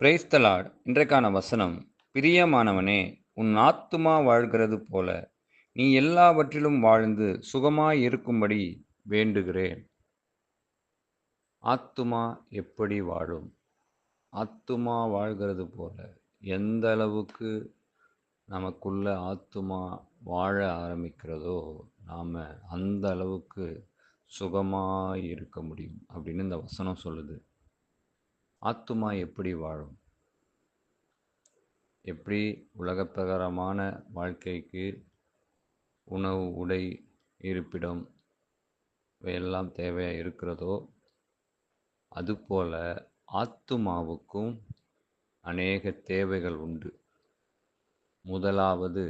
Praise the Lord. இன்றைக்கான வசனம், பிரியமானவனே, உன் ஆத்துமா வாழ்கிறது போல நீ எல்லாவற்றிலும் வாழ்ந்து சுகமாயிருக்கும்படி வேண்டுகிறேன். ஆத்துமா எப்படி வாழும்? ஆத்துமா வாழ்கிறது போல எந்த அளவுக்கு நமக்குள்ள ஆத்துமா வாழ ஆரம்பிக்கிறதோ, நாம அந்த அளவுக்கு சுகமாய் இருக்க முடியும் அப்படின்னு இந்த வசனம் சொல்லுது. ஆத்துமா எப்படி வாழும்? எப்படி உலகப் பிரகாரமான வாழ்க்கைக்கு உணவு, உடை, இருப்பிடம் இவையெல்லாம் தேவையாக இருக்கிறதோ, அதுபோல ஆத்துமாவுக்கும் அநேக தேவைகள் உண்டு. முதலாவது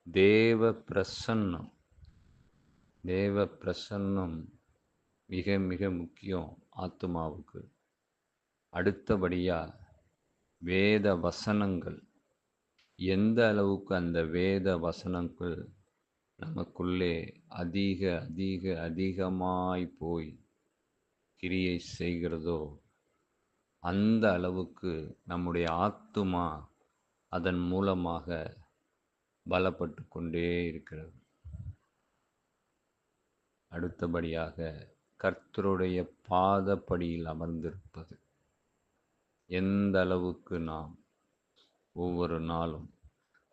தேவ பிரசன்னம். தேவ பிரசன்னம் மிக மிக முக்கியம் ஆத்துமாவுக்கு. அடுத்தபடியா வேத வசனங்கள். எந்த அளவுக்கு அந்த வேத வசனங்கள் நமக்குள்ளே அதிக அதிக அதிகமாய் போய் கிரியை செய்கிறதோ, அந்த அளவுக்கு நம்முடைய ஆத்துமா அதன் மூலமாக பலப்பட்டு கொண்டே இருக்கிறது. அடுத்தபடியாக கர்த்தருடைய பாதப்படியில் அமர்ந்திருப்பது. எந்த அளவுக்கு நாம் ஒவ்வொரு நாளும்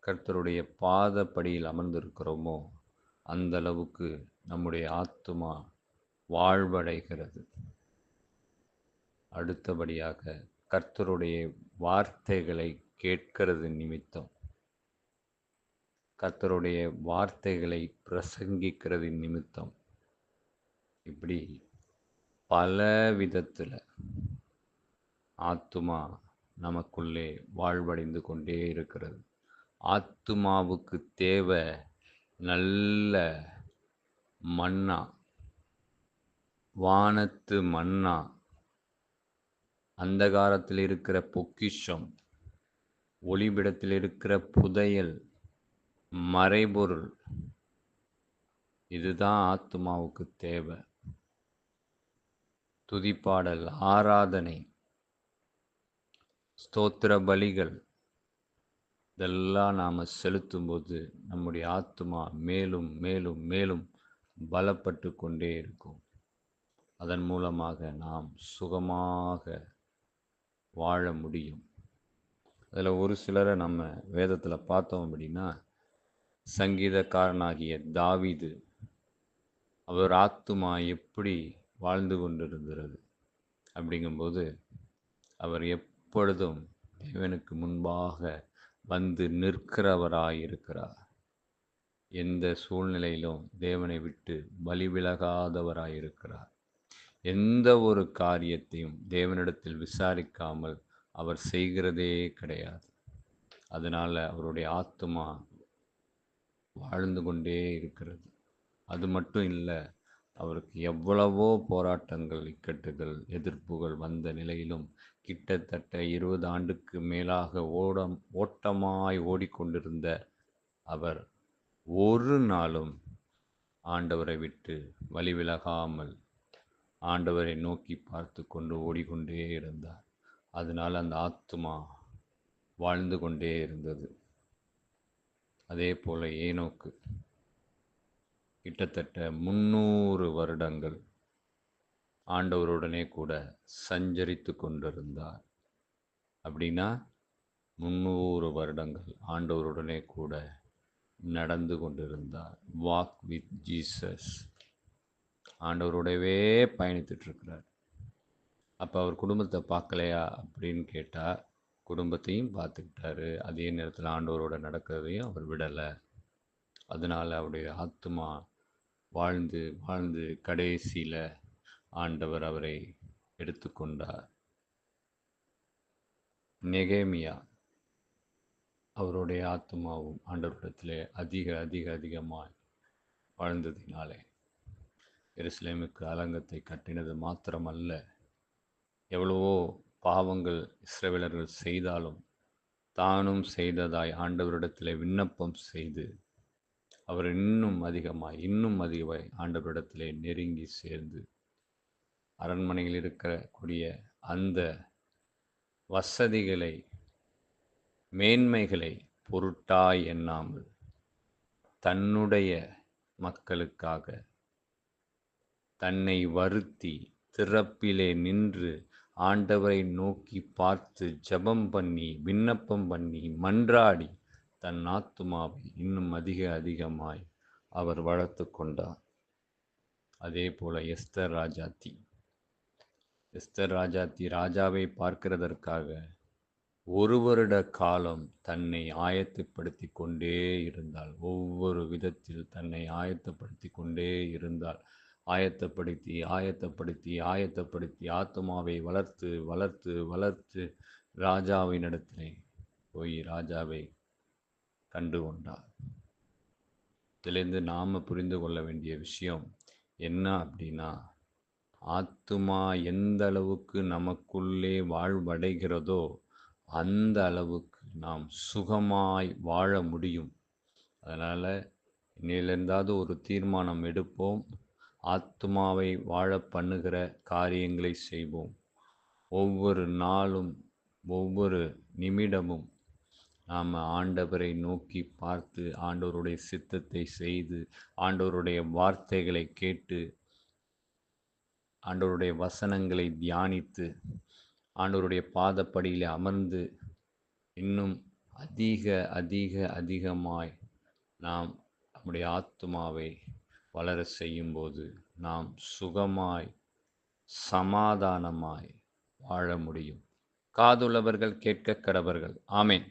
கர்த்தருடைய பாதப்படியில் அமர்ந்திருக்கிறோமோ, அந்த அளவுக்கு நம்முடைய ஆத்துமா வாழ்வடைகிறது. அடுத்தபடியாக கர்த்தருடைய வார்த்தைகளை கேட்கிறது நிமித்தம், கர்த்தருடைய வார்த்தைகளை பிரசங்கிக்கிறது நிமித்தம், இப்படி பல விதத்தில் ஆத்துமா நமக்குள்ளே வாழ்வடைந்து கொண்டே இருக்கிறது. ஆத்துமாவுக்கு தேவை நல்ல மன்னா, வானத்து மன்னா, அந்தகாரத்தில் இருக்கிற பொக்கிஷம், ஒளிபிடத்தில் இருக்கிற புதையல், மறைபொருள், இதுதான் ஆத்துமாவுக்கு தேவை. துதிப்பாடல், ஆராதனை, ஸ்தோத்திர பலிகள், இதெல்லாம் நாம் செலுத்தும்போது நம்முடைய ஆத்துமா மேலும் மேலும் மேலும் பலப்பட்டு கொண்டே இருக்கும். அதன் மூலமாக நாம் சுகமாக வாழ முடியும். அதில் ஒரு சிலரை நம்ம வேதத்தில் பார்த்தோம் அப்படின்னா, சங்கீதக்காரனாகிய தாவீது, அவர் ஆத்துமா எப்படி வாழ்ந்து கொண்டிருந்தது அப்படிங்கும்போது, அவர் எப்பொழுதும் தேவனுக்கு முன்பாக வந்து நிற்கிறவராயிருக்கிறார். எந்த சூழ்நிலையிலும் தேவனை விட்டு பலி விலகாதவராயிருக்கிறார். எந்த ஒரு காரியத்தையும் தேவனிடத்தில் விசாரிக்காமல் அவர் செய்கிறதே கிடையாது. அதனால் அவருடைய ஆத்துமா வாழ்ந்து கொண்டே இருக்கிறது. அது மட்டும் இல்லை, அவருக்கு எவ்வளவோ போராட்டங்கள், இக்கட்டுகள், எதிர்ப்புகள் வந்த நிலையிலும் கிட்டத்தட்ட 20 ஆண்டுக்கு மேலாக ஓட்டமாய் ஓடிக்கொண்டிருந்த அவர் ஒரு நாளும் ஆண்டவரை விட்டு வழி விலகாமல் ஆண்டவரை நோக்கி பார்த்து கொண்டு ஓடிக்கொண்டே இருந்தார். அதனால் அந்த ஆத்துமா வாழ்ந்து கொண்டே இருந்தது. அதே போல ஏனோக்கு கிட்டத்தட்ட 300 வருடங்கள் ஆண்டவருடனே கூட சஞ்சரித்து கொண்டிருந்தார். அப்படின்னா 300 வருடங்கள் ஆண்டவருடனே கூட நடந்து கொண்டிருந்தார். Walk with Jesus. ஆண்டவருடவே பயணித்துட்டு இருக்கிறார். அப்போ அவர் குடும்பத்தை பார்க்கலையா அப்படின்னு கேட்டால், குடும்பத்தையும் பார்த்துக்கிட்டாரு. அதே நேரத்தில் ஆண்டவரோட நடக்கிறதையும் அவர் விடலை. அதனால் அவருடைய ஆத்துமா வாழ்ந்து வாழ்ந்து கடைசியில் ஆண்டவர் அவரை எடுத்துக்கொண்டார். நெகேமியா, அவருடைய ஆத்துமாவும் ஆண்டவரிடத்திலே அதிக அதிக அதிகமாய் வாழ்ந்ததினாலே எருசலேமுக்கு அலங்கத்தை கட்டினது மாத்திரமல்ல, எவ்வளவோ பாவங்கள் இஸ்ரவேலர்கள் செய்தாலும் தானும் செய்ததாய் ஆண்டவரிடத்திலே விண்ணப்பம் செய்து அவர் இன்னும் அதிகமாய் ஆண்டவரிடத்திலே நெருங்கி சேர்ந்து அரண்மனையில் இருக்கக்கூடிய அந்த வசதிகளை, மேன்மைகளை பொருட்டாய் எண்ணாமல் தன்னுடைய மக்களுக்காக தன்னை வருத்தி திறப்பிலே நின்று ஆண்டவரை நோக்கி பார்த்து ஜெபம் பண்ணி விண்ணப்பம் பண்ணி மன்றாடி தன் ஆத்துமாவை இன்னும் அதிகமாய் அவர் வளர்த்து கொண்டார். அதே போல எஸ்தர் ராஜாத்தி ராஜாவை பார்க்கிறதற்காக 1 வருட காலம் தன்னை ஆயத்தப்படுத்தி கொண்டே இருந்தாள். ஒவ்வொரு விதத்தில் தன்னை ஆயத்தப்படுத்தி கொண்டே இருந்தாள். ஆயத்தப்படுத்தி ஆத்துமாவை வளர்த்து ராஜாவினிடத்திலே போய் ராஜாவை கண்டு கொண்டார். இதிலிருந்து நாம் புரிந்து கொள்ள வேண்டிய விஷயம் என்ன அப்படின்னா, ஆத்துமா எந்த அளவுக்கு நமக்குள்ளே வாழ்வடைகிறதோ அந்த அளவுக்கு நாம் சுகமாய் வாழ முடியும். அதனால் இன்னிலிருந்தாவது ஒரு தீர்மானம் எடுப்போம். ஆத்துமாவை வாழ பண்ணுகிற காரியங்களை செய்வோம். ஒவ்வொரு நாளும் ஒவ்வொரு நிமிடமும் நாம் ஆண்டவரை நோக்கி பார்த்து ஆண்டவருடைய சித்தத்தை செய்து ஆண்டவருடைய வார்த்தைகளை கேட்டு ஆண்டவருடைய வசனங்களை தியானித்து ஆண்டவருடைய பாதப்படியில் அமர்ந்து இன்னும் அதிகமாய் நாம் நம்முடைய ஆத்துமாவை வளர செய்யும்போது நாம் சுகமாய் சமாதானமாய் வாழ முடியும். காதுள்ளவர்கள் கேட்க கடவர்கள். ஆமென்.